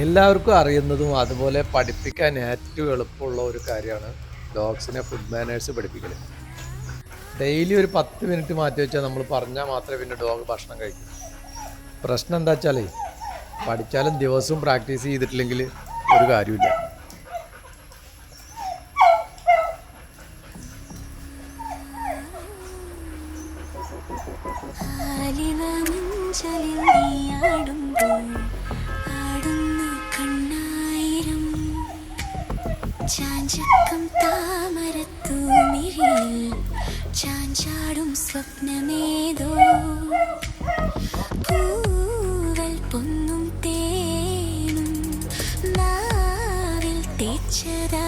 എല്ലാവർക്കും അറിയുന്നതും അതുപോലെ പഠിപ്പിക്കാൻ ഏറ്റവും എളുപ്പമുള്ള ഒരു കാര്യമാണ് ഡോഗ്സിനെ ഫുഡ് മാനേഴ്സ് പഠിപ്പിക്കൽ. ഡെയിലി ഒരു 10 മിനിറ്റ് മാറ്റി വെച്ചാൽ നമ്മൾ പറഞ്ഞാൽ മാത്രമേ പിന്നെ ഡോഗ് ഭക്ഷണം കഴിക്കൂ. പ്രശ്നം എന്താ വെച്ചാലേ പഠിച്ചാലും ദിവസവും പ്രാക്ടീസ് ചെയ്തിട്ടില്ലെങ്കിൽ ഒരു കാര്യമില്ല. ചാഞ്ചക്കം താമരത്തൂമിഴിയിൽ ചാഞ്ചാടും സ്വപ്നമേതോ പൂവൽ പൊന്നും തേനും നാവിൽ തേച്ചതാ